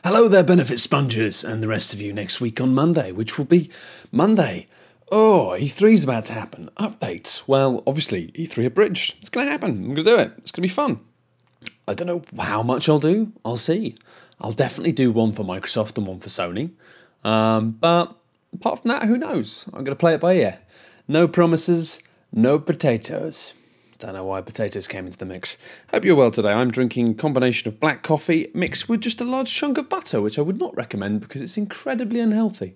Hello there, Benefit Spongers, and the rest of you next week on Monday, which will be Monday. Oh, E3's about to happen. Updates. Well, obviously, E3 abridged. It's going to happen. I'm going to do it. It's going to be fun. I don't know how much I'll do. I'll see. I'll definitely do one for Microsoft and one for Sony. But apart from that, who knows? I'm going to play it by ear. No promises, no potatoes. Don't know why potatoes came into the mix. Hope you're well today. I'm drinking a combination of black coffee mixed with just a large chunk of butter, which I would not recommend because it's incredibly unhealthy.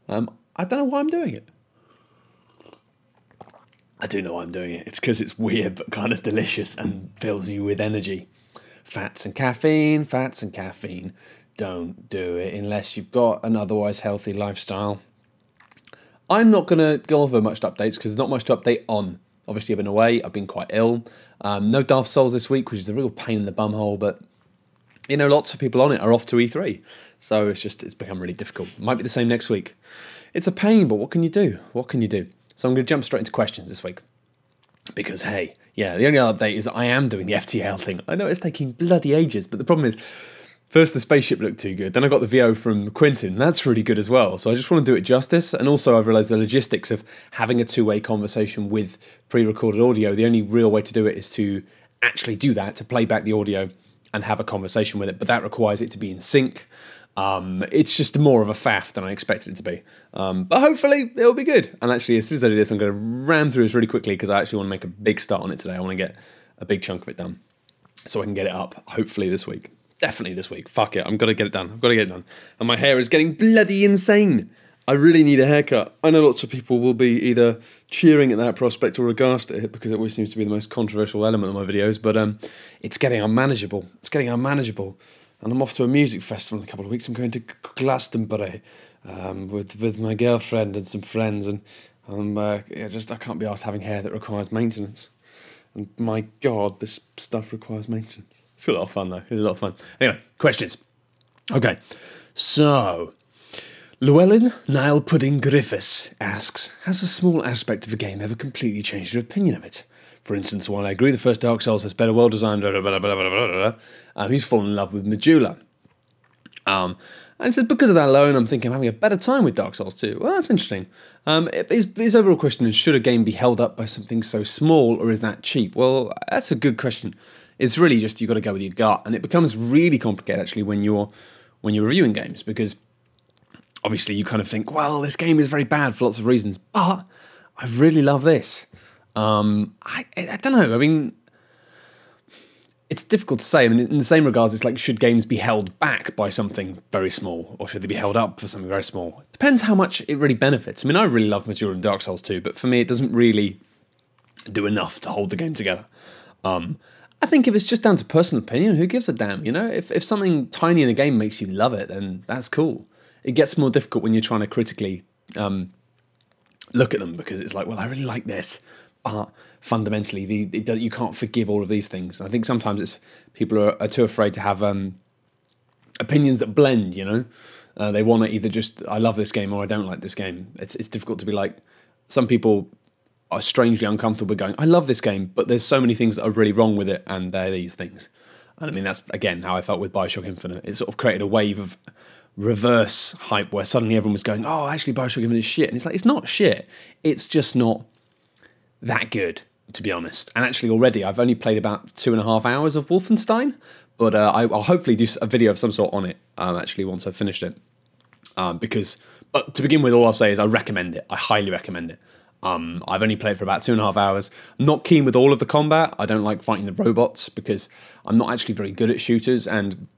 I don't know why I'm doing it. I do know why I'm doing it. It's because it's weird but kind of delicious and fills you with energy. Fats and caffeine, fats and caffeine. Don't do it unless you've got an otherwise healthy lifestyle. I'm not going to go over much updates because there's not much to update on. Obviously, I've been away. I've been quite ill. No Dark Souls this week, which is a real pain in the bumhole. But, you know, lots of people on it are off to E3. So it's become really difficult. Might be the same next week. It's a pain, but what can you do? What can you do? So I'm going to jump straight into questions this week. Because, hey, yeah, the only other update is that I am doing the FTL thing. I know it's taking bloody ages, but the problem is, first the spaceship looked too good, then I got the VO from Quentin, that's really good as well. So I just want to do it justice, and also I've realised the logistics of having a two-way conversation with pre-recorded audio, the only real way to do it is to actually do that, to play back the audio and have a conversation with it, but that requires it to be in sync. It's just more of a faff than I expected it to be. But hopefully it'll be good. And actually, as soon as I do this, I'm going to ram through this really quickly because I actually want to make a big start on it today. I want to get a big chunk of it done so I can get it up, hopefully this week. Definitely this week. Fuck it. I've got to get it done. I've got to get it done. And my hair is getting bloody insane. I really need a haircut. I know lots of people will be either cheering at that prospect or aghast at it because it always seems to be the most controversial element of my videos. But it's getting unmanageable. It's getting unmanageable. And I'm off to a music festival in a couple of weeks. I'm going to Glastonbury with my girlfriend and some friends. And I can't be asked having hair that requires maintenance. And my God, this stuff requires maintenance. It's a lot of fun, though. It's a lot of fun. Anyway, questions. Okay, so Llewellyn Niall Pudding Griffiths asks, has a small aspect of a game ever completely changed your opinion of it? For instance, while I agree the first Dark Souls has better world-designed, he's fallen in love with Medulla. And he said, because of that alone, I'm thinking I'm having a better time with Dark Souls 2. Well, that's interesting. His overall question is, should a game be held up by something so small, or is that cheap? Well, that's a good question. It's really just, you've got to go with your gut. And it becomes really complicated, actually, when you're reviewing games, because obviously you kind of think, well, this game is very bad for lots of reasons, but I really love this. I don't know. I mean, it's difficult to say. I mean, in the same regards, it's like, should games be held back by something very small, or should they be held up for something very small? It depends how much it really benefits. I mean, I really love Medulla and Dark Souls 2, but for me, it doesn't really do enough to hold the game together. I think if it's just down to personal opinion, who gives a damn, you know? If something tiny in a game makes you love it, then that's cool. It gets more difficult when you're trying to critically look at them, because it's like, well, I really like this, but fundamentally, you can't forgive all of these things. And I think sometimes it's people are too afraid to have opinions that blend, you know? They want to either just, I love this game or I don't like this game. It's difficult to be like, some people are strangely uncomfortable going, I love this game, but there's so many things that are really wrong with it, and they're these things. And I mean, that's, again, how I felt with Bioshock Infinite. It sort of created a wave of reverse hype where suddenly everyone was going, oh, actually, Bioshock Infinite is shit. And it's like, it's not shit. It's just not that good, to be honest. And actually, already, I've only played about 2.5 hours of Wolfenstein, but I'll hopefully do a video of some sort on it, actually, once I've finished it. But to begin with, all I'll say is I recommend it. I highly recommend it. I've only played for about 2.5 hours. I'm not keen with all of the combat. I don't like fighting the robots because I'm not actually very good at shooters. And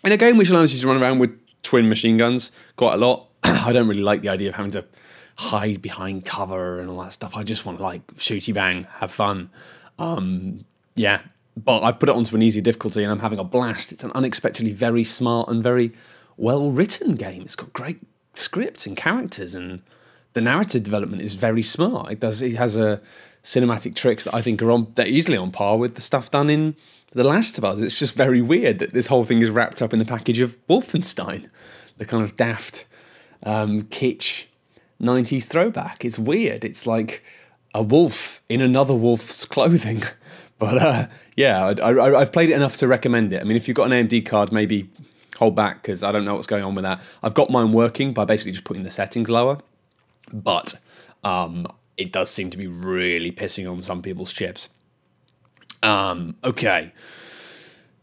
in a game which allows you to run around with twin machine guns quite a lot, I don't really like the idea of having to hide behind cover and all that stuff. I just want to, like, shooty bang, have fun. Yeah, but I've put it onto an easy difficulty and I'm having a blast. It's an unexpectedly very smart and very well-written game. It's got great scripts and characters, and the narrative development is very smart. It has a cinematic tricks that I think they're easily on par with the stuff done in The Last of Us. It's just very weird that this whole thing is wrapped up in the package of Wolfenstein, the kind of daft, kitsch 90s throwback. It's weird. It's like a wolf in another wolf's clothing. But yeah, I've played it enough to recommend it. I mean, if you've got an AMD card, maybe hold back because I don't know what's going on with that. I've got mine working by basically just putting the settings lower, but it does seem to be really pissing on some people's chips. Okay.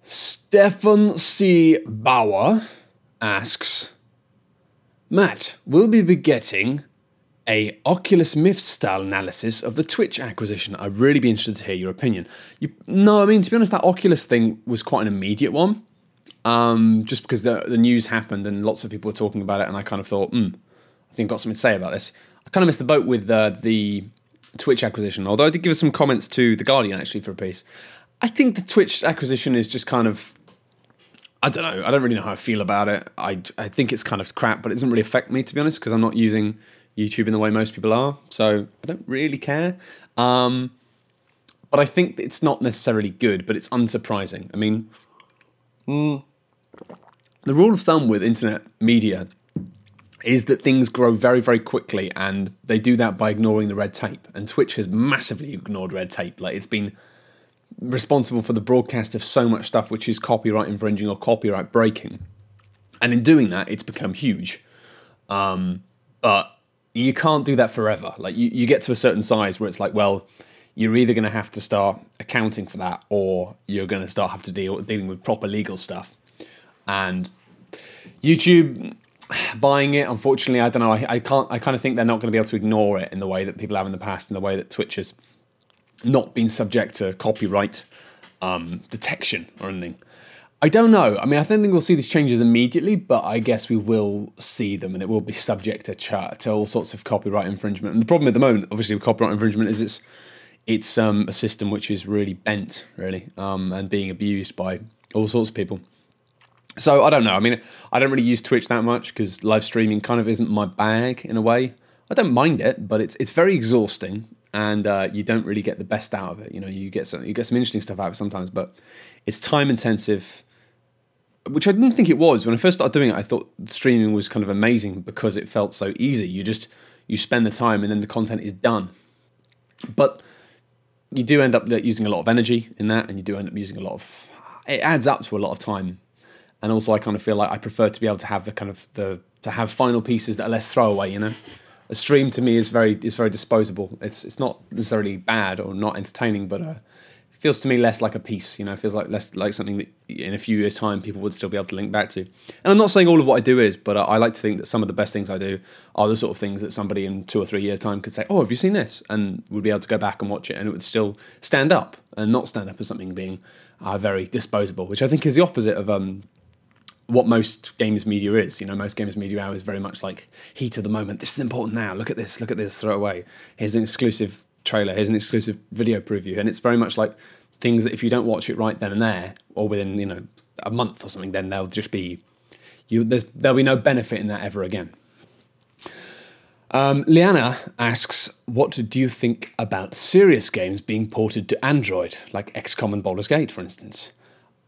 Stefan C. Bauer asks, Matt, will we be getting a Oculus Myth style analysis of the Twitch acquisition? I'd really be interested to hear your opinion. No, I mean, to be honest, that Oculus thing was quite an immediate one. Just because the news happened and lots of people were talking about it, and I kind of thought, I think I've got something to say about this. I kind of missed the boat with the Twitch acquisition, although I did give some comments to The Guardian, actually, for a piece. I think the Twitch acquisition is just kind of, I don't know, I don't really know how I feel about it. I think it's kind of crap, but it doesn't really affect me, to be honest, because I'm not using YouTube in the way most people are, so I don't really care. But I think it's not necessarily good, but it's unsurprising. I mean, the rule of thumb with internet media is that things grow very, very quickly, and they do that by ignoring the red tape. And Twitch has massively ignored red tape. Like, it's been responsible for the broadcast of so much stuff which is copyright infringing or copyright breaking. And in doing that, it's become huge. But you can't do that forever. Like, you get to a certain size where it's like, well, you're either going to have to start accounting for that, or you're going to start have to dealing with proper legal stuff. And YouTube buying it, unfortunately, I don't know. I kind of think they're not going to be able to ignore it in the way that people have in the past, in the way that Twitch has not been subject to copyright detection or anything. I don't know. I mean, I don't think we'll see these changes immediately, but I guess we will see them, and it will be subject to all sorts of copyright infringement. And the problem at the moment, obviously, with copyright infringement is it's a system which is really bent, really, and being abused by all sorts of people. So I don't know. I mean, I don't really use Twitch that much because live streaming kind of isn't my bag in a way. I don't mind it, but it's very exhausting, and you don't really get the best out of it. You know, you get some interesting stuff out of it sometimes, but it's time intensive, which I didn't think it was. When I first started doing it, I thought streaming was kind of amazing because it felt so easy. You spend the time and then the content is done. But you do end up using a lot of energy in that, and you do end up using it adds up to a lot of time. And also I kind of feel like I prefer to be able to have to have final pieces that are less throwaway, you know? A stream to me is very disposable. It's not necessarily bad or not entertaining, but it feels to me less like a piece, you know? It feels like less like something that in a few years' time people would still be able to link back to. And I'm not saying all of what I do is, but I like to think that some of the best things I do are the sort of things that somebody in 2 or 3 years' time could say, oh, have you seen this? And would be able to go back and watch it, and it would still stand up and not stand up as something being very disposable, which I think is the opposite of what most games media is. You know, most games media now is very much like heat of the moment. This is important now. Look at this, throw it away. Here's an exclusive trailer. Here's an exclusive video preview. And it's very much like things that if you don't watch it right then and there, or within, you know, a month or something, then they'll just be, there'll be no benefit in that ever again. Liana asks, what do you think about serious games being ported to Android, like XCOM and Baldur's Gate, for instance?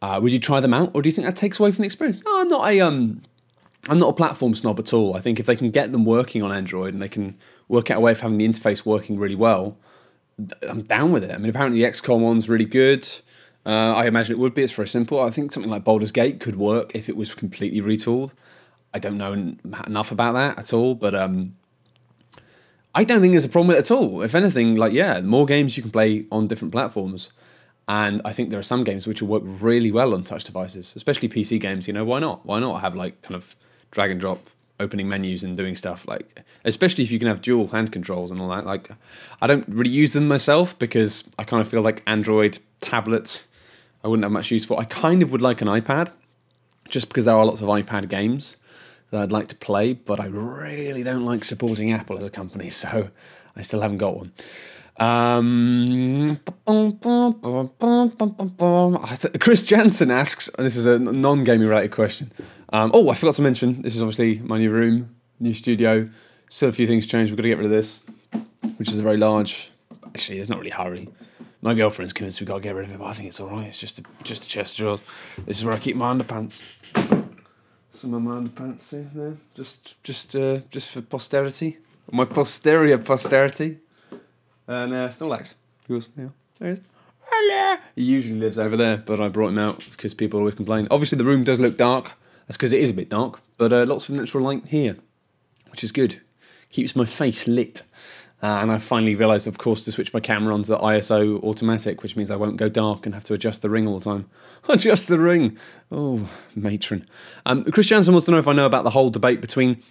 Would you try them out, or do you think that takes away from the experience? No, I'm not a platform snob at all. I think if they can get them working on Android and they can work out a way of having the interface working really well, I'm down with it. I mean, apparently the XCOM one's really good. I imagine it would be. It's very simple. I think something like Baldur's Gate could work if it was completely retooled. I don't know enough about that at all, but I don't think there's a problem with it at all. If anything, like, yeah, more games you can play on different platforms. And I think there are some games which will work really well on touch devices, especially PC games. You know, why not? Why not have like kind of drag and drop opening menus and doing stuff, like, especially if you can have dual hand controls and all that. Like, I don't really use them myself because I kind of feel like Android tablet I wouldn't have much use for. I kind of would like an iPad, just because there are lots of iPad games that I'd like to play, but I really don't like supporting Apple as a company, so I still haven't got one. Chris Jansen asks, and this is a non-gaming related question. I forgot to mention, this is obviously my new room, new studio. Still a few things changed. We've got to get rid of this, which is a very large. Actually, there's not really a hurry. My girlfriend's convinced we've got to get rid of it, but I think it's all right. It's just a chest of drawers. This is where I keep my underpants. Some of my underpants, see there, just for posterity, my posterior posterity. And Snorlax. Yours, yeah. There he is. Hello. He usually lives over there, but I brought him out because people always complain. Obviously, the room does look dark. That's because it is a bit dark, but lots of natural light here, which is good. Keeps my face lit. And I finally realised, of course, to switch my camera onto the ISO automatic, which means I won't go dark and have to adjust the ring all the time. Adjust the ring! Oh, matron. Chris Jansen wants to know if I know about the whole debate between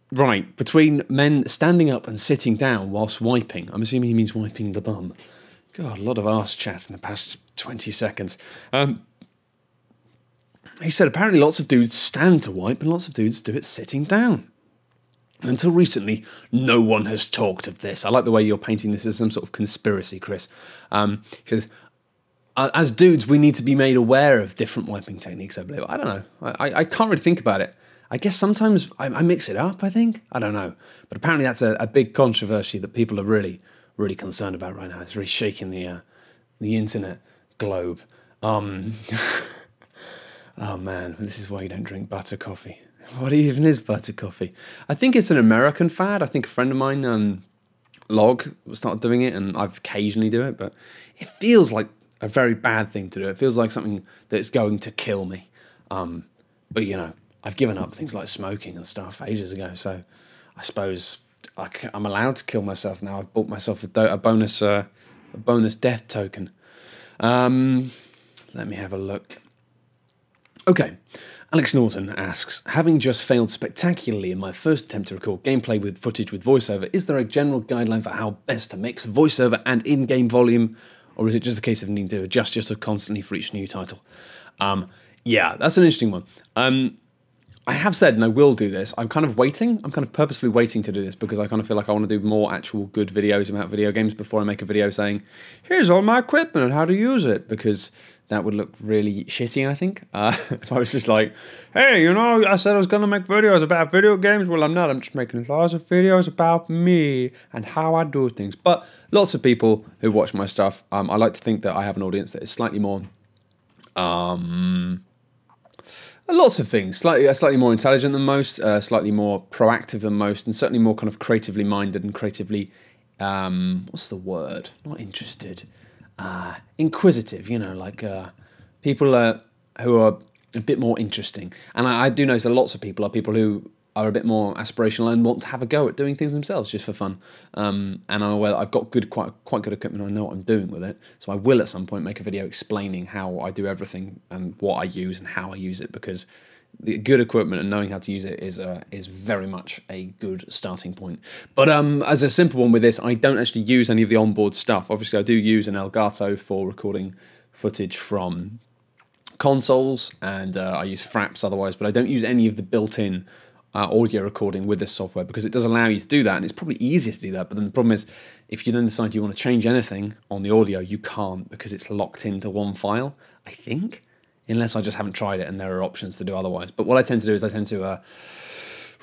men standing up and sitting down whilst wiping. I'm assuming he means wiping the bum. God, a lot of arse chat in the past 20 seconds. He said apparently lots of dudes stand to wipe and lots of dudes do it sitting down. Until recently, no one has talked of this. I like the way you're painting this as some sort of conspiracy, Chris. He says, as dudes, we need to be made aware of different wiping techniques, I believe. I don't know. I can't really think about it. I guess sometimes I mix it up, I think. I don't know. But apparently that's a big controversy that people are really, really concerned about right now. It's really shaking the internet globe. Oh, man, this is why you don't drink butter coffee. What even is butter coffee? I think it's an American fad. I think a friend of mine, Log, started doing it, and I've occasionally do it, but it feels like a very bad thing to do. It feels like something that's going to kill me. But, you know, I've given up things like smoking and stuff ages ago, so I suppose I'm allowed to kill myself now. I've bought myself a bonus death token. Let me have a look. Okay. Alex Norton asks, having just failed spectacularly in my first attempt to record gameplay with footage with voiceover, is there a general guideline for how best to mix voiceover and in-game volume, or is it just a case of needing to adjust yourself constantly for each new title? Yeah, that's an interesting one. I have said, and I will do this, I'm kind of purposefully waiting to do this because I kind of feel like I want to do more actual good videos about video games before I make a video saying, here's all my equipment and how to use it, because that would look really shitty, I think. If I was just like, hey, you know, I said I was going to make videos about video games. Well, I'm not. I'm just making lots of videos about me and how I do things. But lots of people who watch my stuff, I like to think that I have an audience that is slightly more... lots of things. Slightly more intelligent than most, slightly more proactive than most, and certainly more kind of creatively minded and creatively... what's the word? Not interested. Inquisitive, you know, like people who are a bit more interesting. And I do notice that lots of people who are a bit more aspirational and want to have a go at doing things themselves just for fun. And I'm aware that I've got quite good equipment. I know what I'm doing with it. So I will at some point make a video explaining how I do everything and what I use and how I use it, because the good equipment and knowing how to use it is very much a good starting point. But as a simple one with this, I don't actually use any of the onboard stuff. Obviously, I do use an Elgato for recording footage from consoles, and I use Fraps otherwise, but I don't use any of the built-in audio recording with this software because it does allow you to do that, and it's probably easier to do that. But then the problem is, if you then decide you want to change anything on the audio, you can't because it's locked into one file, I think. Unless I just haven't tried it and there are options to do otherwise. But what I tend to do is I tend to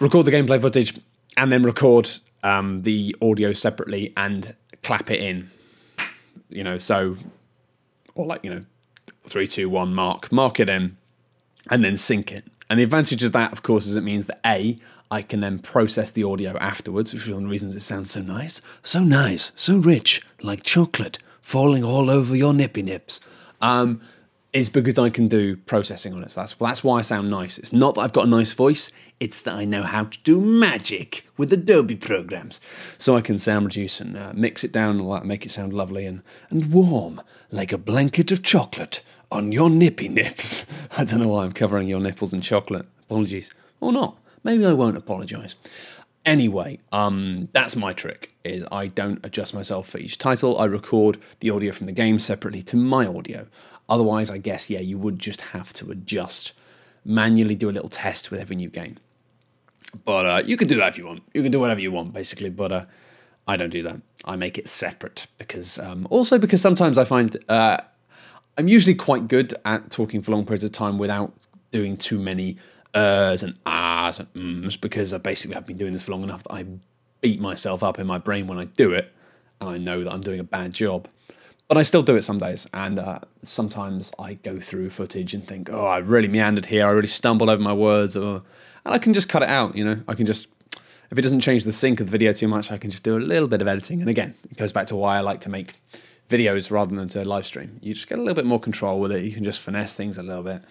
record the gameplay footage and then record the audio separately and clap it in. You know, so, or like, you know, 3, 2, 1, mark it in, and then sync it. And the advantage of that, of course, is it means that A, I can then process the audio afterwards, which is one of the reasons it sounds so nice, so rich, like chocolate falling all over your nippy nips. Is because I can do processing on it. So that's why I sound nice. It's not that I've got a nice voice, it's that I know how to do magic with Adobe programs. So I can sound reduce and mix it down and all that, make it sound lovely and warm, like a blanket of chocolate on your nippy nips. I don't know why I'm covering your nipples in chocolate. Apologies. Or not. Maybe I won't apologise. Anyway, that's my trick, is I don't adjust myself for each title. I record the audio from the game separately to my audio. Otherwise, I guess, yeah, you would just have to adjust, manually do a little test with every new game. But you can do that if you want. You can do whatever you want, basically, but I don't do that. I make it separate because, also because sometimes I find I'm usually quite good at talking for long periods of time without doing too many and ahs and ums, because I basically have been doing this for long enough that I beat myself up in my brain when I do it, and I know that I'm doing a bad job. But I still do it some days, and sometimes I go through footage and think, oh, I really meandered here, I really stumbled over my words, and I can just cut it out, you know. I can just, if it doesn't change the sync of the video too much, I can just do a little bit of editing. And again, it goes back to why I like to make videos rather than to live stream. You just get a little bit more control with it. You can just finesse things a little bit,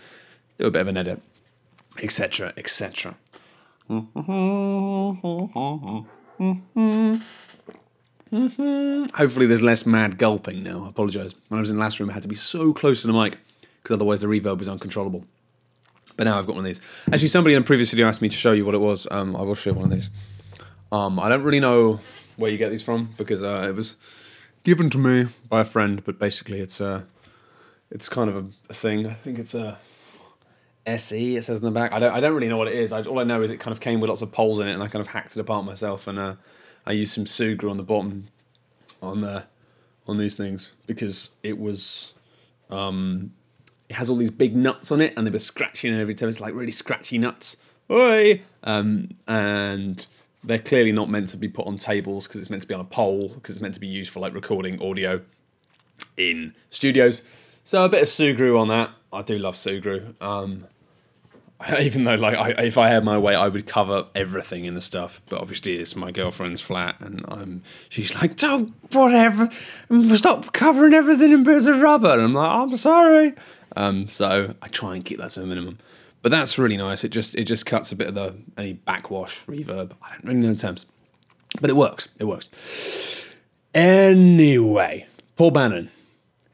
do a bit of an edit. etc., etc. Hopefully there's less mad gulping now. I apologise. When I was in the last room, I had to be so close to the mic because otherwise the reverb was uncontrollable. But now I've got one of these. Actually, somebody in a previous video asked me to show you what it was. I will show you one of these. I don't really know where you get these from because it was given to me by a friend. But basically, it's kind of a thing. I think it's a SE. It says in the back. I don't really know what it is. All I know is it kind of came with lots of poles in it, and I kind of hacked it apart myself. And I used some sugar on the bottom on these things because it was. It has all these big nuts on it, and they were scratching every time. It's like really scratchy nuts. Oi! And they're clearly not meant to be put on tables because it's meant to be on a pole because it's meant to be used for like recording audio in studios. So a bit of Sugru on that. I do love Sugru. Even though like if I had my way, I would cover everything in the stuff. But obviously it's my girlfriend's flat, and she's like, don't whatever, stop covering everything in bits of rubber. And I'm like, I'm sorry. So I try and keep that to a minimum. But that's really nice. It just cuts a bit of any backwash, reverb. I don't really know the terms. But it works. It works. Anyway, Paul Bannon.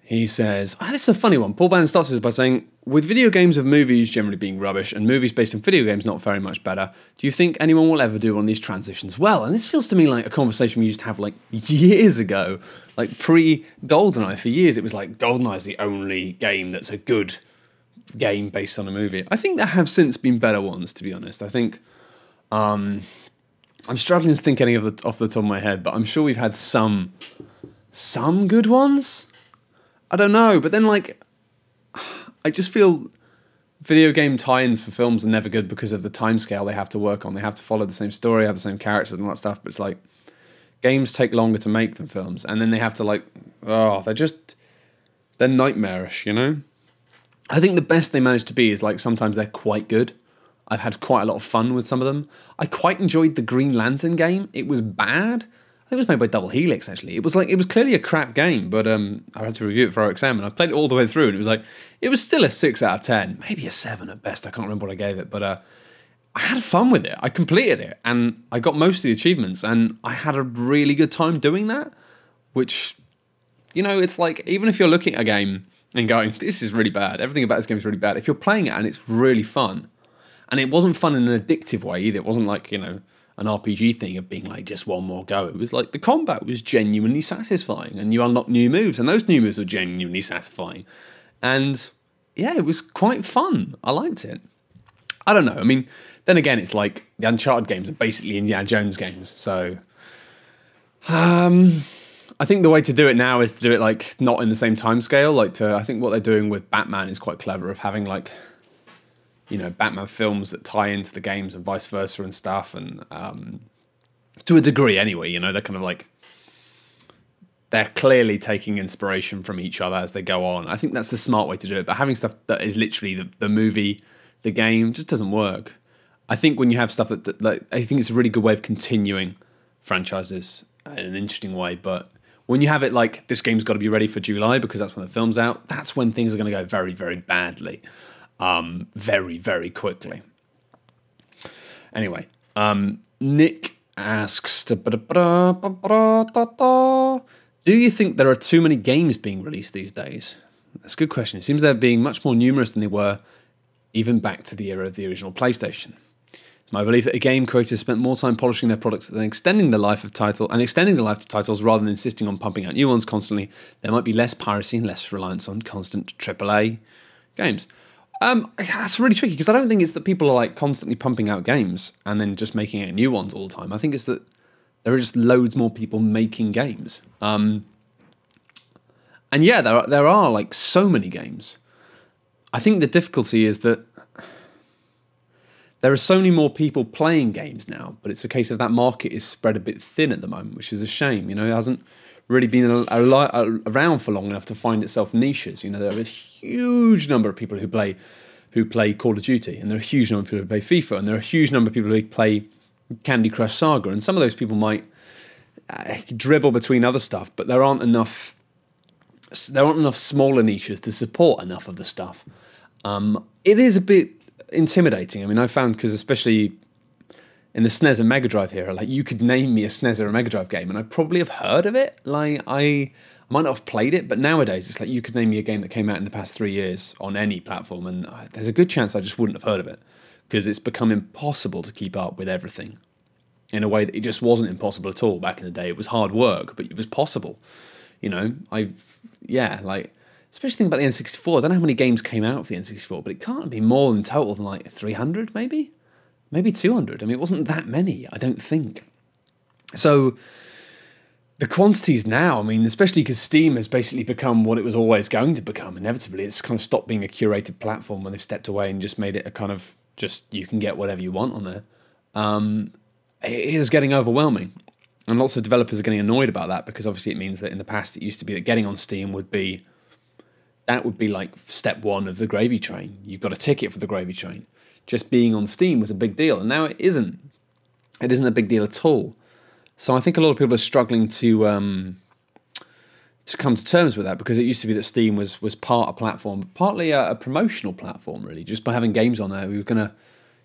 He says, this is a funny one. Paul Bannon starts this by saying, with video games of movies generally being rubbish and movies based on video games not very much better, do you think anyone will ever do one of these transitions well? And this feels to me like a conversation we used to have like years ago, like pre-GoldenEye. For years it was like, GoldenEye is the only game that's a good game based on a movie. I think there have since been better ones, to be honest. I think, I'm struggling to think any of off the top of my head, but I'm sure we've had some good ones. I don't know, but then like, I just feel video game tie-ins for films are never good because of the timescale they have to work on. They have to follow the same story, have the same characters and all that stuff, but it's like, games take longer to make than films, and then they have to like, they're nightmarish, you know? I think the best they manage to be is like, sometimes they're quite good. I've had quite a lot of fun with some of them. I quite enjoyed the Green Lantern game. It was bad. I think it was made by Double Helix, actually. It was clearly a crap game, but I had to review it for OXM, and I played it all the way through, and it was still a 6 out of 10, maybe a 7 at best. I can't remember what I gave it, but I had fun with it. I completed it, and I got most of the achievements, and I had a really good time doing that, which, you know, it's like, even if you're looking at a game and going, this is really bad, everything about this game is really bad, if you're playing it and it's really fun, and it wasn't fun in an addictive way either, it wasn't like, you know, an RPG thing of being like just one more go. It was like the combat was genuinely satisfying, and you unlock new moves, and those new moves were genuinely satisfying. And yeah, it was quite fun. I liked it. I don't know. I mean, then again, it's like the Uncharted games are basically Indiana Jones games. So I think the way to do it now is to do it like not in the same time scale. I think what they're doing with Batman is quite clever, of having like, you know, Batman films that tie into the games and vice versa and stuff, and to a degree anyway, you know, they're kind of like, they're clearly taking inspiration from each other as they go on. I think that's the smart way to do it, but having stuff that is literally the movie, the game, just doesn't work. I think when you have stuff that I think it's a really good way of continuing franchises in an interesting way, but when you have it like, this game's got to be ready for July because that's when the film's out, that's when things are going to go very, very badly. Very, very quickly. Anyway, Nick asks, do you think there are too many games being released these days? That's a good question. It seems they're being much more numerous than they were even back to the era of the original PlayStation. It's my belief that game creators spent more time polishing their products than extending the life of titles rather than insisting on pumping out new ones constantly. There might be less piracy and less reliance on constant AAA games. That's really tricky because I don't think it's that people are like constantly pumping out games and then just making out new ones all the time. I think it's that there are just loads more people making games. And yeah, there are like so many games. I think the difficulty is that there are so many more people playing games now, but it's a case of that market is spread a bit thin at the moment, which is a shame. You know, it hasn't really been around for long enough to find itself niches. You know, there are a huge number of people who play Call of Duty, and there are a huge number of people who play FIFA, and there are a huge number of people who play Candy Crush Saga, and some of those people might dribble between other stuff, but there aren't enough smaller niches to support enough of the stuff. It is a bit intimidating. I mean, I found, because especially in the SNES and Mega Drive era, like, you could name me a SNES or a Mega Drive game and I probably have heard of it. Like, I might not have played it, but nowadays it's like you could name me a game that came out in the past 3 years on any platform and there's a good chance I just wouldn't have heard of it, because it's become impossible to keep up with everything in a way that it just wasn't impossible at all back in the day. It was hard work, but it was possible. You know, like, especially thinking about the N64. I don't know how many games came out for the N64, but it can't be more than total than like 300, maybe 200. I mean, it wasn't that many, I don't think. So the quantities now, I mean, especially because Steam has basically become what it was always going to become, inevitably. It's kind of stopped being a curated platform when they've stepped away and just made it a kind of just, you can get whatever you want on there. It is getting overwhelming. And lots of developers are getting annoyed about that, because obviously it means that in the past it used to be that getting on Steam would be like step one of the gravy train. You've got a ticket for the gravy train. Just being on Steam was a big deal, and now it isn't. It isn't a big deal at all. So I think a lot of people are struggling to come to terms with that, because it used to be that Steam was part a platform, partly a promotional platform, really. Just by having games on there,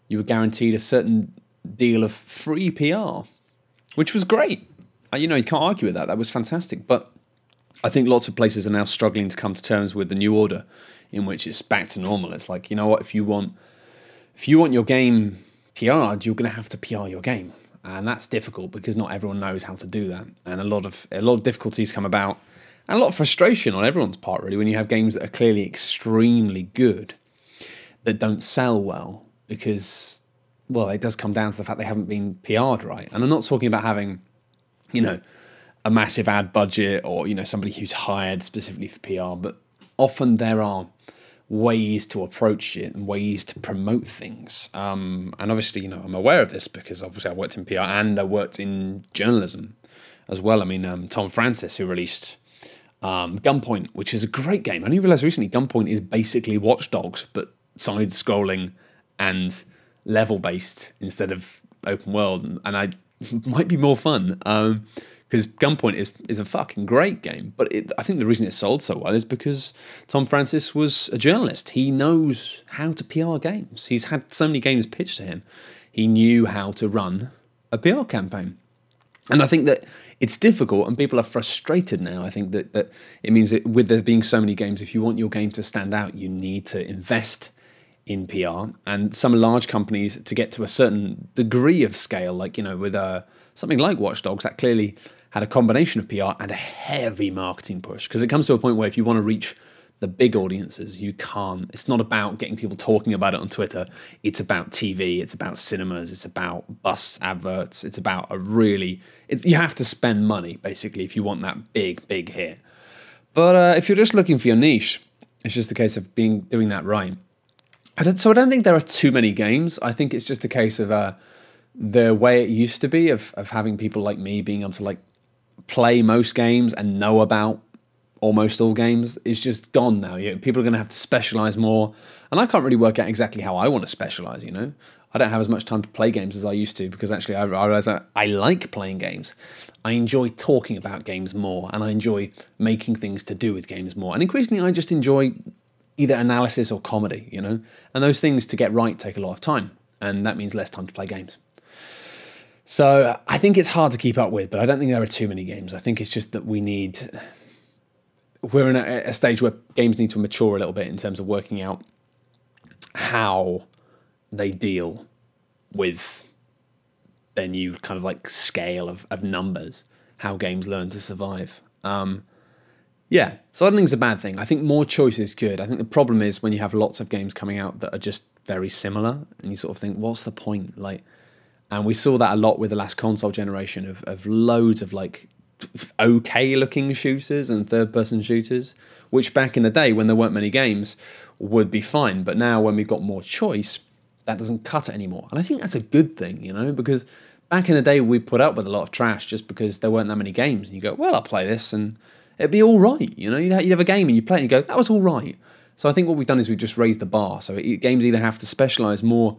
you were guaranteed a certain deal of free PR, which was great. You know, you can't argue with that. That was fantastic. But I think lots of places are now struggling to come to terms with the new order, in which it's back to normal. It's like, you know what, if you want your game PR'd, you're going to have to PR your game. And that's difficult, because not everyone knows how to do that. And a lot of difficulties come about, and a lot of frustration on everyone's part, really, when you have games that are clearly extremely good that don't sell well, because, well, it does come down to the fact they haven't been PR'd right. And I'm not talking about having, you know, a massive ad budget, or, you know, somebody who's hired specifically for PR, but often there are ways to approach it and ways to promote things. And obviously, you know, I'm aware of this because obviously I worked in PR and I worked in journalism as well. I mean, Tom Francis, who released Gunpoint, which is a great game. I only realised recently Gunpoint is basically Watch Dogs, but side-scrolling and level-based instead of open world. And I might be more fun. Because Gunpoint is a fucking great game. But I think the reason it sold so well is because Tom Francis was a journalist. He knows how to PR games. He's had so many games pitched to him. He knew how to run a PR campaign. And I think that it's difficult, and people are frustrated now. I think that it means that with there being so many games, if you want your game to stand out, you need to invest in PR. And some large companies, to get to a certain degree of scale, like, you know, with something like Watch Dogs, that clearly had a combination of PR and a heavy marketing push. Because it comes to a point where if you want to reach the big audiences, you can't. It's not about getting people talking about it on Twitter. It's about TV. It's about cinemas. It's about bus adverts. It's about you have to spend money, basically, if you want that big hit. But if you're just looking for your niche, it's just a case of doing that right. I don't think there are too many games. I think it's just a case of the way it used to be of having people like me being able to like play most games and know about almost all games is just gone now. People are going to have to specialize more, and I can't really work out exactly how I want to specialize. You know, I don't have as much time to play games as I used to, because actually I realize I like playing games. I enjoy talking about games more, and I enjoy making things to do with games more, and increasingly I just enjoy either analysis or comedy. You know, and those things, to get right, take a lot of time, and that means less time to play games. So I think it's hard to keep up with, but I don't think there are too many games. I think it's just that we're in a stage where games need to mature a little bit in terms of working out how they deal with their new kind of like scale of numbers, how games learn to survive. Yeah, so I don't think it's a bad thing. I think more choice is good. I think the problem is when you have lots of games coming out that are just very similar, and you sort of think, what's the point? Like, and we saw that a lot with the last console generation of loads of like okay looking shooters and third person shooters, which back in the day when there weren't many games would be fine. But now when we've got more choice, that doesn't cut it anymore. And I think that's a good thing, you know, because back in the day we put up with a lot of trash just because there weren't that many games. And you go, well, I'll play this and it'd be all right. You know, you'd have a game and you play it and you go, that was all right. So I think what we've done is we've just raised the bar. So games either have to specialize more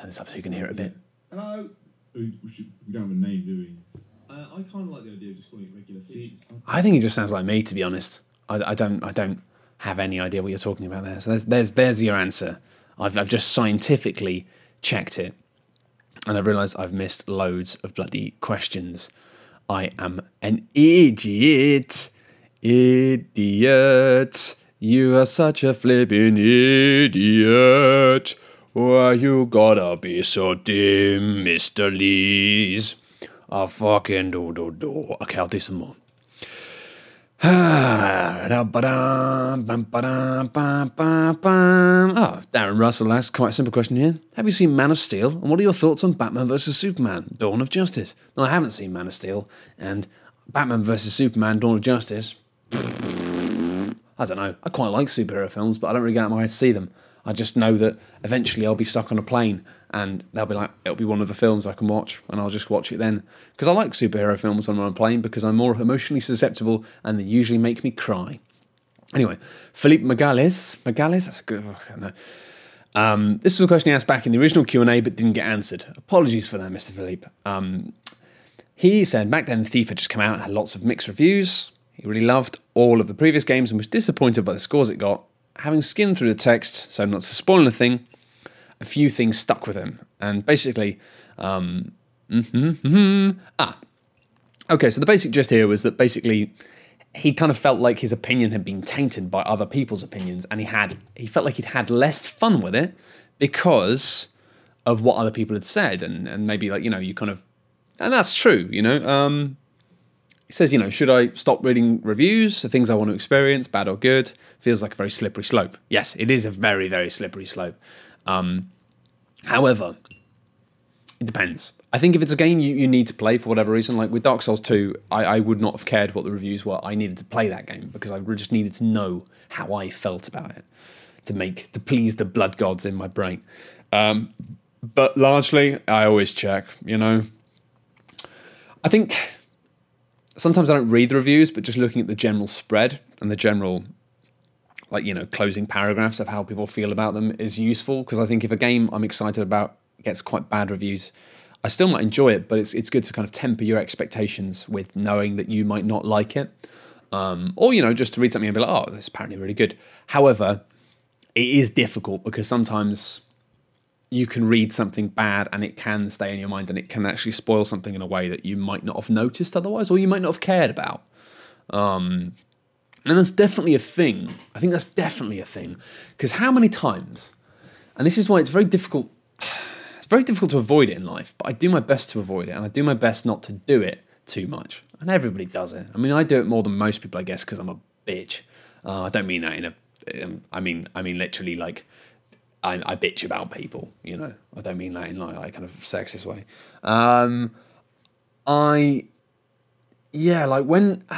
Turn this up so you can hear it a bit. Hello. We don't have a name, do we? I kind of like the idea of just calling it regular features. I think he just sounds like me, to be honest. I don't have any idea what you're talking about there. So there's your answer. I've just scientifically checked it, and I've realised I've missed loads of bloody questions. I am an idiot. Idiot. You are such a flippin' idiot. Why you gotta be so dim, Mr. Lees? I fucking do. Okay, I'll do some more. Oh, Darren Russell asks quite a simple question here. Have you seen Man of Steel? And what are your thoughts on Batman vs. Superman, Dawn of Justice? No, I haven't seen Man of Steel. And Batman vs. Superman, Dawn of Justice, I don't know. I quite like superhero films, but I don't really get out of my head to see them. I just know that eventually I'll be stuck on a plane and it'll be one of the films I can watch, and I'll just watch it then. Because I like superhero films when I'm on a plane because I'm more emotionally susceptible and they usually make me cry. Anyway, Philippe Magales, that's a good... this was a question he asked back in the original Q&A but didn't get answered. Apologies for that, Mr. Philippe. He said, back then Thief had just come out and had lots of mixed reviews. He really loved all of the previous games and was disappointed by the scores it got. Having skimmed through the text, so not to spoil anything, a few things stuck with him. And basically, okay, so the basic gist here was that basically he kind of felt like his opinion had been tainted by other people's opinions, and he felt like he'd had less fun with it because of what other people had said, and maybe like, you know, you kind of, and that's true, you know. He says, you know, should I stop reading reviews, the things I want to experience, bad or good? Feels like a very slippery slope. Yes, it is a very, very slippery slope. However, it depends. I think if it's a game you need to play for whatever reason, like with Dark Souls 2, I would not have cared what the reviews were. I needed to play that game because I just needed to know how I felt about it to please the blood gods in my brain. But largely, I always check, you know. I think sometimes I don't read the reviews, but just looking at the general spread and the general, like, you know, closing paragraphs of how people feel about them is useful, because I think if a game I'm excited about gets quite bad reviews, I still might enjoy it, but it's good to kind of temper your expectations with knowing that you might not like it. Or, you know, just to read something and be like, oh, that's apparently really good. However, it is difficult because sometimes you can read something bad and it can stay in your mind and it can actually spoil something in a way that you might not have noticed otherwise, or you might not have cared about. And that's definitely a thing. I think that's definitely a thing. Because how many times, and this is why it's very difficult to avoid it in life, but I do my best to avoid it, and I do my best not to do it too much. And everybody does it. I mean, I do it more than most people, I guess, because I'm a bitch. I don't mean that in a, I mean literally like, I bitch about people, you know. I don't mean that in like kind of sexist way. How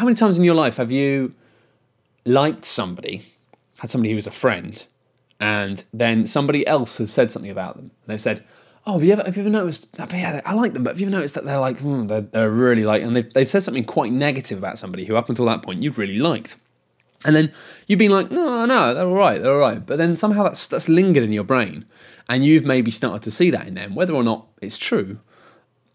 many times in your life have you liked somebody, had somebody who was a friend, and then somebody else has said something about them? They've said, oh, have you ever noticed, yeah, I like them, but have you ever noticed that they're like, they're really like, and they've said something quite negative about somebody who up until that point you've really liked. And then you've been like, no, they're all right. But then somehow that's lingered in your brain, and you've maybe started to see that in them. Whether or not it's true,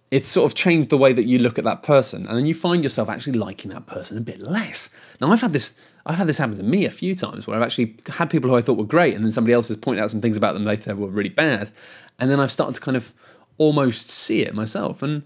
it's sort of changed the way that you look at that person, and then you find yourself actually liking that person a bit less. Now, I've had this happen to me a few times, where I've actually had people who I thought were great, and then somebody else has pointed out some things about them they thought were really bad, and then I've started to kind of almost see it myself, and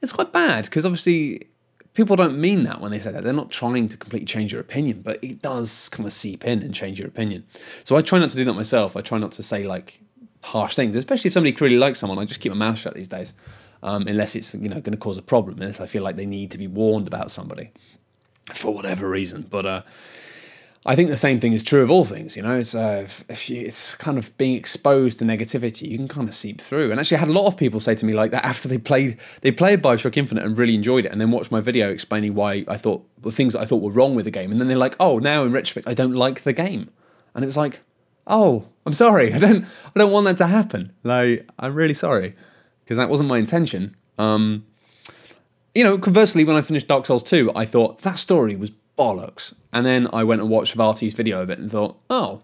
it's quite bad, because obviously people don't mean that when they say that. They're not trying to completely change your opinion, but it does kind of seep in and change your opinion. So I try not to do that myself. I try not to say like harsh things, especially if somebody really likes someone. I just keep my mouth shut these days, unless it's, you know, going to cause a problem, unless I feel like they need to be warned about somebody for whatever reason. But I think the same thing is true of all things, you know. It's kind of being exposed to negativity, you can kind of seep through. And actually I had a lot of people say to me like that after they played Bioshock Infinite and really enjoyed it, and then watched my video explaining why I thought, the things that I thought were wrong with the game, and then they're like, oh, now in retrospect I don't like the game. And it was like, oh, I'm sorry, I don't want that to happen. Like, I'm really sorry, because that wasn't my intention. You know, conversely, when I finished Dark Souls 2, I thought that story was bollocks. And then I went and watched Varty's video of it and thought, oh,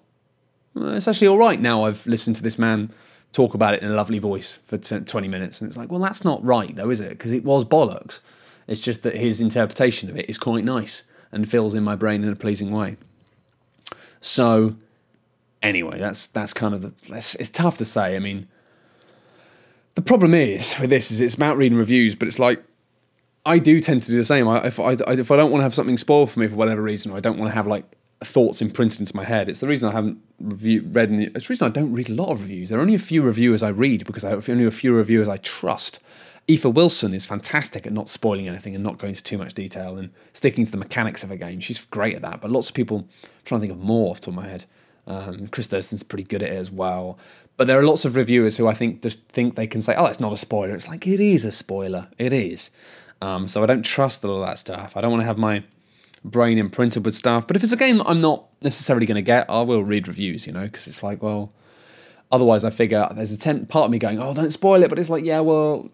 well, it's actually all right now I've listened to this man talk about it in a lovely voice for 20 minutes. And it's like, well, that's not right though, is it? Because it was bollocks. It's just that his interpretation of it is quite nice and fills in my brain in a pleasing way. So anyway, that's kind of it's tough to say. I mean, the problem is with this is it's about reading reviews, but it's like, I do tend to do the same. If I don't want to have something spoiled for me for whatever reason, or I don't want to have like thoughts imprinted into my head, it's the reason I haven't read any. It's the reason I don't read a lot of reviews. There are only a few reviewers I read because I only a few reviewers I trust. Aoife Wilson is fantastic at not spoiling anything and not going into too much detail and sticking to the mechanics of a game. She's great at that. But lots of people, I'm trying to think of more off the top of my head. Chris Thurston's pretty good at it as well. But there are lots of reviewers who I think just think they can say, oh, it's not a spoiler. It's like, it is a spoiler. It is. So I don't trust all of that stuff. I don't want to have my brain imprinted with stuff. But if it's a game that I'm not necessarily going to get, I will read reviews, you know, because it's like, well, otherwise I figure there's a part of me going, oh, don't spoil it. But it's like, yeah, well,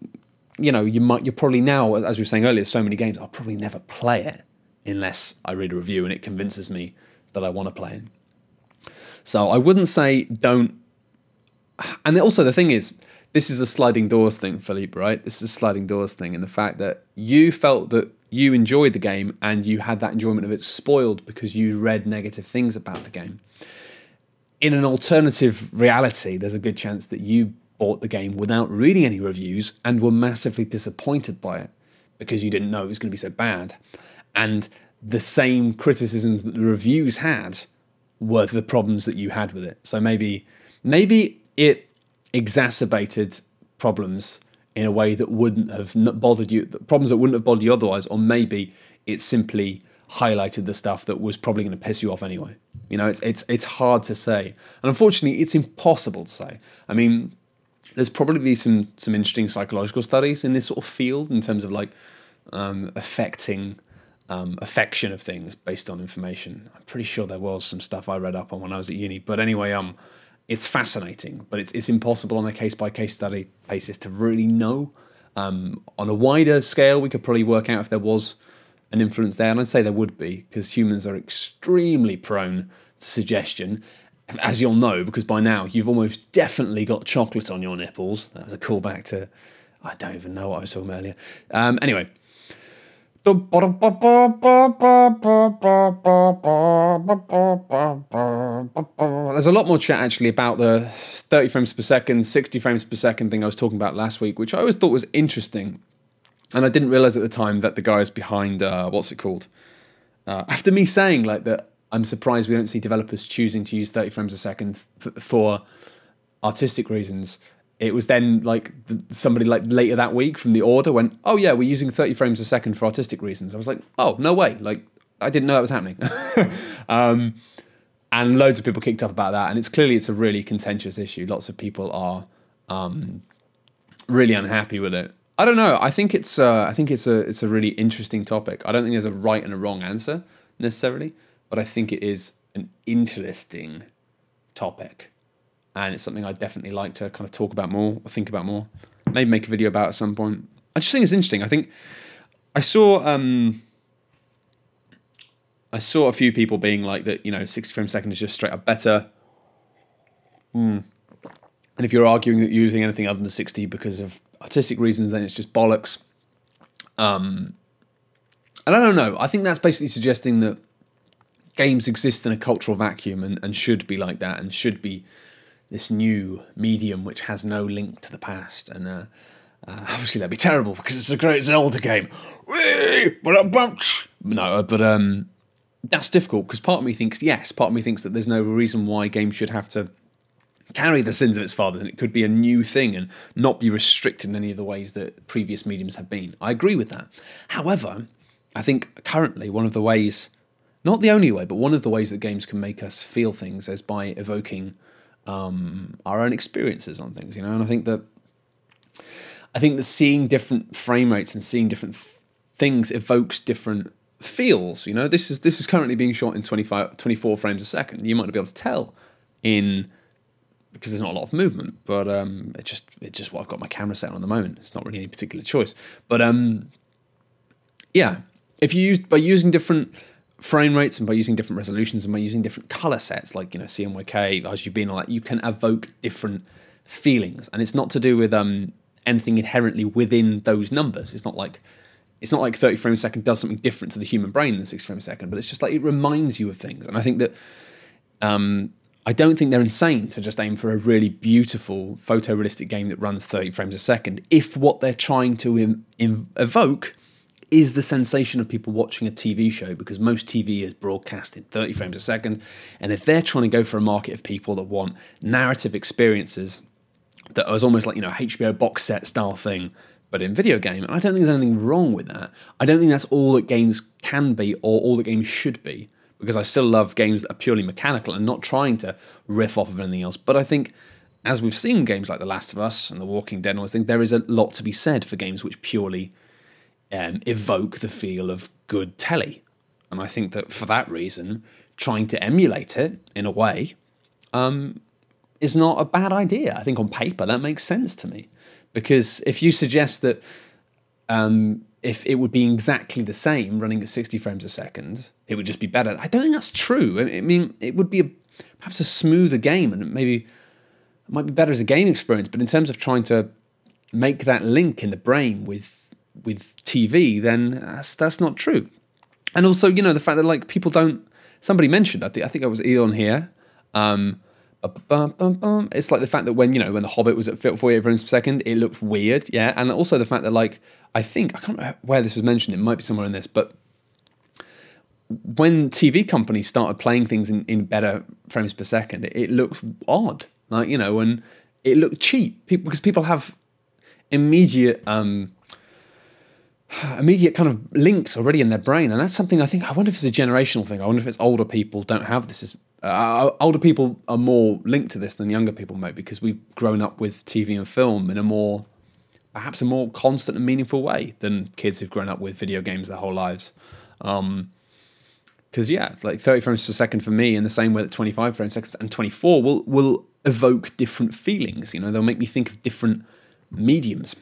you know, you're probably now, as we were saying earlier, so many games, I'll probably never play it unless I read a review and it convinces me that I want to play it. So I wouldn't say don't. And also the thing is, this is a sliding doors thing, Philippe, right? This is a sliding doors thing, and the fact that you felt that you enjoyed the game and you had that enjoyment of it spoiled because you read negative things about the game. In an alternative reality, there's a good chance that you bought the game without reading any reviews and were massively disappointed by it because you didn't know it was going to be so bad. And the same criticisms that the reviews had were the problems that you had with it. So maybe it exacerbated problems in a way that wouldn't have bothered you, problems that wouldn't have bothered you otherwise, or maybe it simply highlighted the stuff that was probably going to piss you off anyway. You know, it's hard to say. And unfortunately, it's impossible to say. I mean, there's probably some interesting psychological studies in this sort of field in terms of like affection of things based on information. I'm pretty sure there was some stuff I read up on when I was at uni. But anyway, it's fascinating, but it's impossible on a case-by-case study basis to really know. On a wider scale, we could probably work out if there was an influence there, and I'd say there would be, because humans are extremely prone to suggestion, as you'll know, because by now you've almost definitely got chocolate on your nipples. That was a callback to, I don't even know what I was talking about earlier. Anyway. There's a lot more chat actually about the 30 frames per second, 60 frames per second thing I was talking about last week, which I always thought was interesting. And I didn't realize at the time that the guys behind, what's it called? After me saying like that, I'm surprised we don't see developers choosing to use 30 frames a second for artistic reasons. It was then like somebody like later that week from the order went, oh yeah, we're using 30 frames a second for artistic reasons. I was like, oh, no way. Like, I didn't know that was happening. And loads of people kicked up about that. And it's a really contentious issue. Lots of people are really unhappy with it. I don't know. I think it's a really interesting topic. I don't think there's a right and a wrong answer necessarily, but I think it is an interesting topic. And it's something I'd definitely like to kind of talk about more, or think about more. Maybe make a video about at some point. I just think it's interesting. I think I saw a few people being like that, you know, 60 frames a second is just straight up better. And if you're arguing that you're using anything other than 60 because of artistic reasons, then it's just bollocks. And I don't know. I think that's basically suggesting that games exist in a cultural vacuum and should be like that, and should be this new medium which has no link to the past. And obviously that'd be terrible because it's a great Zelda game. No, but that's difficult because part of me thinks that there's no reason why games should have to carry the sins of its fathers, and it could be a new thing and not be restricted in any of the ways that previous mediums have been. I agree with that. However, I think currently one of the ways, not the only way, but one of the ways that games can make us feel things is by evoking our own experiences on things, you know. And I think that seeing different frame rates and seeing different things evokes different feels. You know, this is currently being shot in 24 frames a second. You might not be able to tell because there's not a lot of movement, but it's just what I've got my camera set on at the moment. It's not really any particular choice, but yeah, by using different frame rates and by using different resolutions and by using different color sets, like, you know, CMYK, RGB and all that, you can evoke different feelings, and it's not to do with anything inherently within those numbers. It's not like 30 frames a second does something different to the human brain than 60 frames a second, but it's just like it reminds you of things. And I think that I don't think they're insane to just aim for a really beautiful photorealistic game that runs 30 frames a second if what they're trying to evoke is the sensation of people watching a TV show, because most TV is broadcast in 30 frames a second. And if they're trying to go for a market of people that want narrative experiences that is almost like, HBO box set style thing, but in video game, and I don't think there's anything wrong with that. I don't think that's all that games can be or all that games should be, because I still love games that are purely mechanical and not trying to riff off of anything else. But I think, as we've seen games like The Last of Us and The Walking Dead, I think there is a lot to be said for games which purely evoke the feel of good telly. And I think that for that reason, trying to emulate it in a way is not a bad idea. I think on paper that makes sense to me. Because if you suggest that if it would be exactly the same running at 60 frames a second, it would just be better. I don't think that's true. I mean, it would be perhaps a smoother game, and maybe it might be better as a game experience. But in terms of trying to make that link in the brain with TV, then that's not true. And also, the fact that like people don't. Somebody mentioned, I think I was Elon here. It's like the fact that when The Hobbit was at 48 frames per second, it looked weird, yeah. And also the fact that like I can't remember where this was mentioned. It might be somewhere in this, but when TV companies started playing things in better frames per second, it looked odd, like and it looked cheap. Because people have immediate kind of links already in their brain, and that's something I wonder if it's a generational thing. I wonder if it's older people don't have this. Older people are more linked to this than younger people might, because we've grown up with TV and film in perhaps a more constant and meaningful way than kids who've grown up with video games their whole lives. Because like 30 frames per second for me, in the same way that 25 frames per second and 24 will evoke different feelings. They'll make me think of different mediums.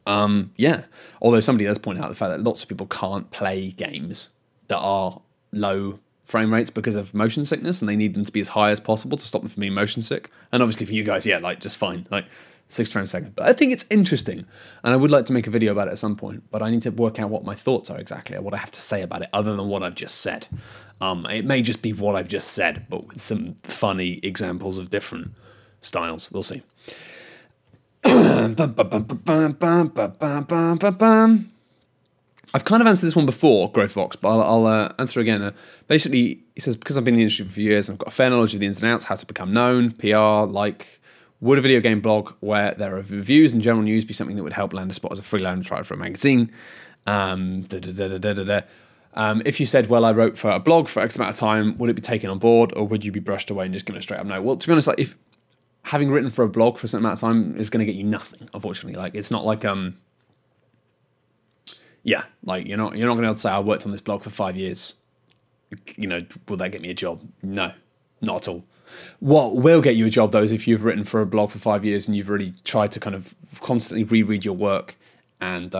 Although somebody does point out the fact that lots of people can't play games that are low frame rates because of motion sickness, and they need them to be as high as possible to stop them from being motion sick. And obviously for you guys, just fine, like 60 frames a second. But I think it's interesting, and I would like to make a video about it at some point, but I need to work out what my thoughts are exactly, or what I have to say about it other than what I've just said. It may just be what I've just said, but with some funny examples of different styles. We'll see. I've kind of answered this one before, GrowthVox, but I'll answer again. Basically, he says, because I've been in the industry for a few years and I've got a fair knowledge of the ins and outs, how to become known, PR, would a video game blog where there are reviews and general news be something that would help land a spot as a freelance writer for a magazine? If you said, well, I wrote for a blog for X amount of time, would it be taken on board, or would you be brushed away and just given a straight up no? Well, to be honest, if having written for a blog for a certain amount of time is going to get you nothing, unfortunately. It's not like you're not going to be able to say I worked on this blog for 5 years. Will that get me a job? No, not at all. What will get you a job though is if you've written for a blog for 5 years and you've really tried to kind of constantly reread your work and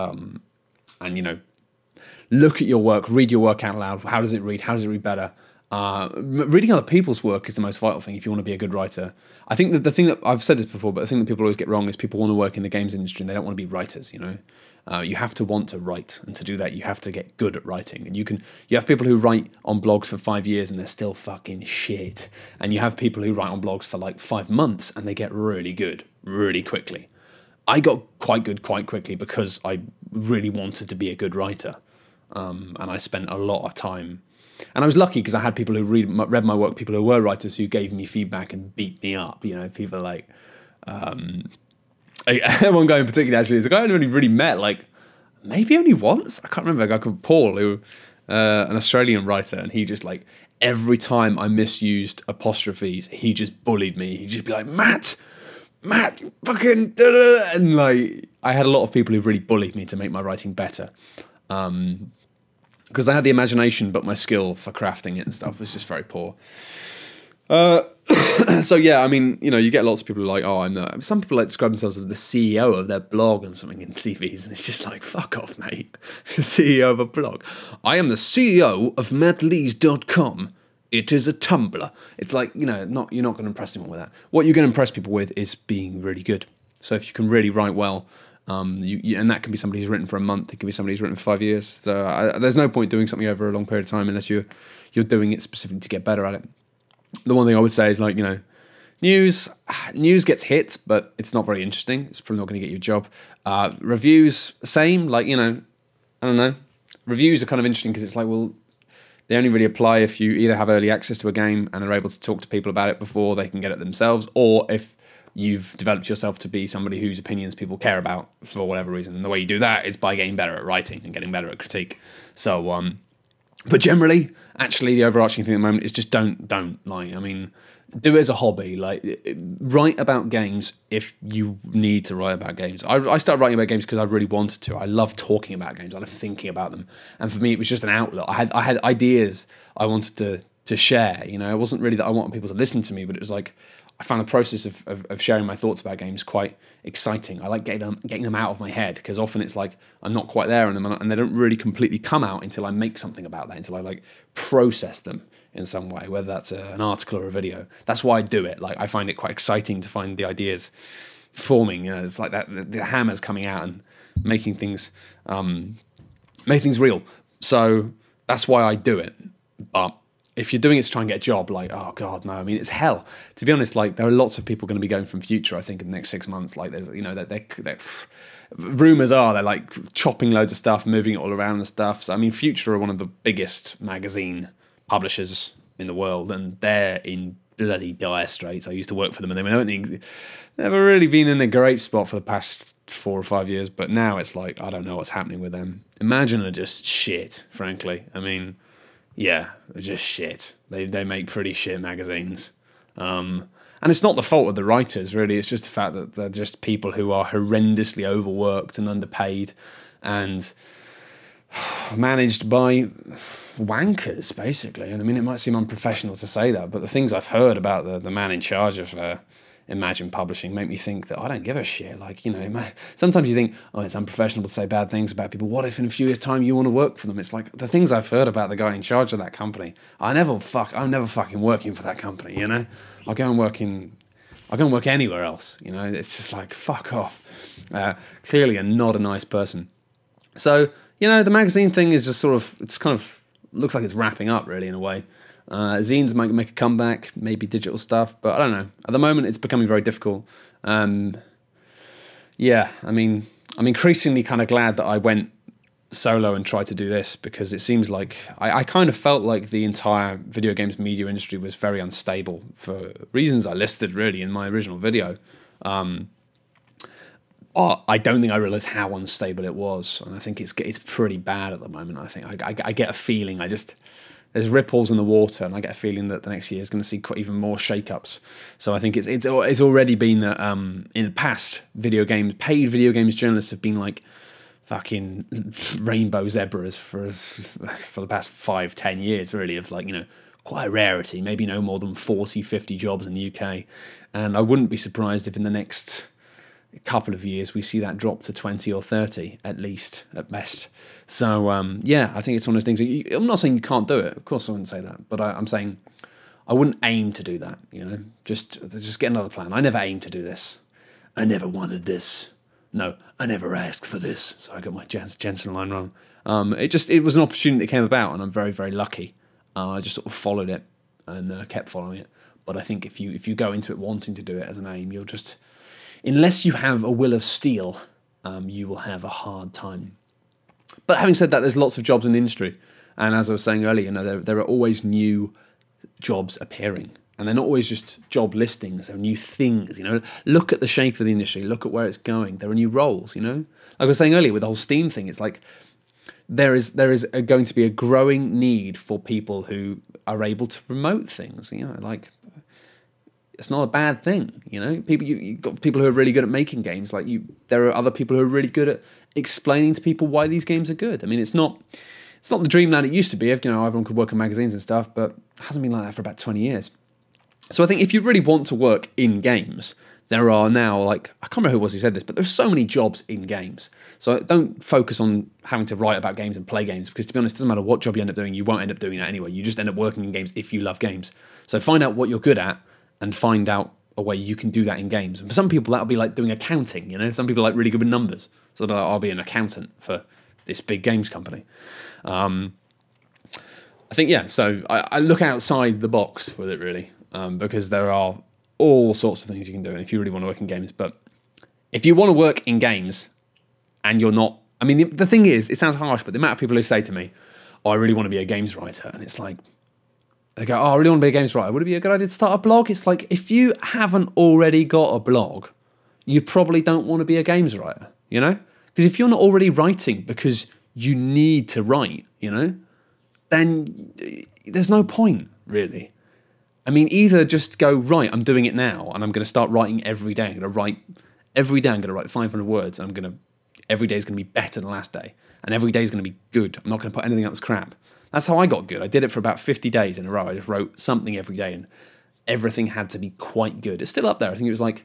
look at your work, read your work out loud. How does it read? How does it read better? Reading other people's work is the most vital thing if you want to be a good writer. I think that the thing that I've said this before, but the thing that people always get wrong is people want to work in the games industry and they don't want to be writers. You have to want to write, and to do that you have to get good at writing. And you have people who write on blogs for 5 years and they're still fucking shit, and you have people who write on blogs for like 5 months and they get really good really quickly. I got quite good quite quickly because I really wanted to be a good writer, and I spent a lot of time. And I was lucky because I had people who read my work, people who were writers who gave me feedback and beat me up. People like one guy in particular, actually, is a guy I only really met maybe only once. I can't remember. A guy called Paul, who an Australian writer, and he just every time I misused apostrophes, he just bullied me. He'd just be like, Matt, you fucking da-da-da. And I had a lot of people who really bullied me to make my writing better. Because I had the imagination, but my skill for crafting it and stuff was just very poor. So yeah, you get lots of people who are like, oh, some people describe themselves as the CEO of their blog and something in CVs, and it's just like, fuck off, mate. CEO of a blog. I am the CEO of mattlees.com. It is a Tumblr. It's like, you know, you're not going to impress anyone with that. What you're going to impress people with is being really good. So if you can really write well, and that can be somebody who's written for a month, it can be somebody who's written for 5 years. So there's no point doing something over a long period of time unless you're doing it specifically to get better at it. The one thing I would say is, like, you know, news gets hits, but it's not very interesting. It's probably not going to get you a job. Reviews, same. Like, you know, I don't know. Reviews are kind of interesting because it's like, well, they only really apply if you either have early access to a game and are able to talk to people about it before they can get it themselves, or if you've developed yourself to be somebody whose opinions people care about for whatever reason. And the way you do that is by getting better at writing and getting better at critique. So, but generally, actually, the overarching thing at the moment is just don't. Like, I mean, do it as a hobby. Like, write about games if you need to write about games. I started writing about games because I really wanted to. I love talking about games. I love thinking about them. And for me, it was just an outlet. I had ideas I wanted to share. You know, it wasn't really that I wanted people to listen to me, but it was like, I found the process of sharing my thoughts about games quite exciting. I like getting them out of my head, because often it's like I'm not quite there in them, and they don't really completely come out until I make something about that, until I like process them in some way, whether that's an article or a video. That's why I do it. Like, I find it quite exciting to find the ideas forming. You know, it's like that the hammer's coming out and making things real. So that's why I do it. But if you're doing it to try and get a job, like, oh God, no. I mean, it's hell. To be honest, like, there are lots of people going to be going from Future, I think, in the next 6 months. Like, there's, you know, they're rumors are they're like chopping loads of stuff, moving it all around and stuff. So, I mean, Future are one of the biggest magazine publishers in the world, and they're in bloody dire straits. I used to work for them, and they've never really been in a great spot for the past 4 or 5 years. But now it's like, I don't know what's happening with them. Imagine are just shit, frankly. I mean, yeah, they're just shit. They make pretty shit magazines. And it's not the fault of the writers, really. It's just the fact that they're just people who are horrendously overworked and underpaid and managed by wankers, basically. And I mean, it might seem unprofessional to say that, but the things I've heard about the man in charge of Imagine Publishing make me think that I don't give a shit. Like, you know, sometimes you think, oh, it's unprofessional to say bad things about people. What if in a few years' time you want to work for them? It's like, the things I've heard about the guy in charge of that company, I'm never fucking working for that company, you know? I'll go and work anywhere else, you know? It's just like, fuck off. Clearly not a nice person. So, you know, the magazine thing is just it's kind of looks like it's wrapping up, really, in a way. Zines might make a comeback, maybe digital stuff, but I don't know. At the moment, it's becoming very difficult. Yeah, I mean, I'm increasingly kind of glad that I went solo and tried to do this, because it seems like I kind of felt like the entire video games media industry was very unstable for reasons I listed, really, in my original video. I don't think I realised how unstable it was, and I think it's pretty bad at the moment. I think I get a feeling there's ripples in the water, and I get a feeling that the next year is going to see quite even more shake-ups. So I think it's already been that in the past, paid video games journalists have been like fucking rainbow zebras for the past 5-10 years, really, of like, you know, quite a rarity, maybe no more than 40-50 jobs in the UK. And I wouldn't be surprised if in the next couple of years we see that drop to 20 or 30 at least, at best. So yeah, I think it's one of those things. I'm not saying you can't do it, of course I wouldn't say that, but I'm saying I wouldn't aim to do that, you know. Just get another plan. I never aimed to do this. I never wanted this. No, I never asked for this. So I got my Jensen line wrong. It was an opportunity that came about, and I'm very, very lucky. I just sort of followed it and kept following it. But I think if you go into it wanting to do it as an aim, you'll just, unless you have a will of steel, you will have a hard time. But having said that, there's lots of jobs in the industry. And as I was saying earlier, you know, there are always new jobs appearing. And they're not always just job listings, they're new things, you know. Look at the shape of the industry, look at where it's going. There are new roles, you know. Like I was saying earlier with the whole Steam thing, it's like there is going to be a growing need for people who are able to promote things, you know, like it's not a bad thing, you know. You've got people who are really good at making games, like there are other people who are really good at explaining to people why these games are good. I mean, it's not the dreamland it used to be, if, you know, everyone could work in magazines and stuff, but it hasn't been like that for about 20 years. So I think if you really want to work in games, there are now, like, I can't remember who it was who said this, but there's so many jobs in games. So don't focus on having to write about games and play games, because to be honest, it doesn't matter what job you end up doing, you won't end up doing that anyway. You just end up working in games if you love games. So find out what you're good at and find out a way you can do that in games. And for some people, that'll be like doing accounting, you know? Some people are like really good with numbers. So they'll be like, I'll be an accountant for this big games company. I think, yeah, so I look outside the box with it, really, because there are all sorts of things you can do, and if you really want to work in games. But if you want to work in games and you're not, I mean, the thing is, it sounds harsh, but the amount of people who say to me, oh, I really want to be a games writer, and it's like, they go, oh, I really want to be a games writer. Would it be a good idea to start a blog? It's like, if you haven't already got a blog, you probably don't want to be a games writer, you know? Because if you're not already writing because you need to write, you know, then there's no point, really. I mean, either just go, right, I'm doing it now, and I'm going to start writing every day. I'm going to write every day. I'm going to write 500 words. And every day is going to be better than the last day, and every day is going to be good. I'm not going to put anything out that's crap. That's how I got good. I did it for about 50 days in a row. I just wrote something every day, and everything had to be quite good. It's still up there. I think it was like,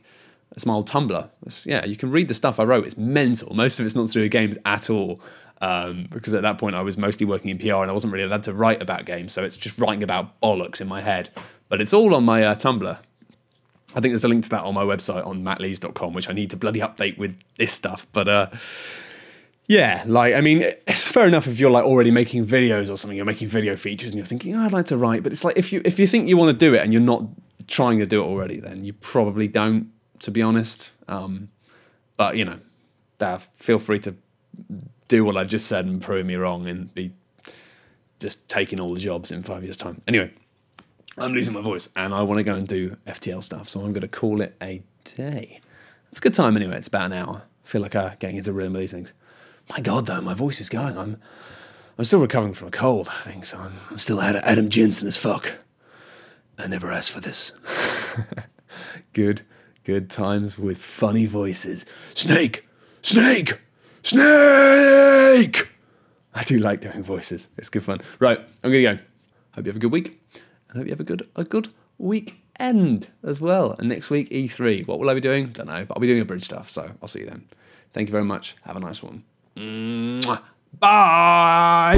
it's my old Tumblr. Yeah, you can read the stuff I wrote. It's mental. Most of it's not to do with games at all. Because at that point I was mostly working in PR and I wasn't really allowed to write about games, so it's just writing about bollocks in my head. But it's all on my Tumblr. I think there's a link to that on my website on mattlees.com, which I need to bloody update with this stuff. But yeah, like, I mean, it's fair enough if you're like already making videos or something, you're making video features and you're thinking, oh, I'd like to write. But it's like, if you think you want to do it and you're not trying to do it already, then you probably don't, to be honest. But, you know, feel free to do what I just said and prove me wrong and be just taking all the jobs in 5 years' time. Anyway, I'm losing my voice and I want to go and do FTL stuff, so I'm going to call it a day. It's a good time anyway. It's about an hour. I feel like getting into rhythm with these things. My God, though, my voice is going. I'm still recovering from a cold, I think, so I'm still Adam Jensen as fuck. I never asked for this. Good times with funny voices. Snake! Snake! Snake! I do like doing voices. It's good fun. Right, I'm going to go. Hope you have a good week. And hope you have a good weekend as well. And next week, E3. What will I be doing? Don't know. But I'll be doing a bridge stuff, so I'll see you then. Thank you very much. Have a nice one. Bye!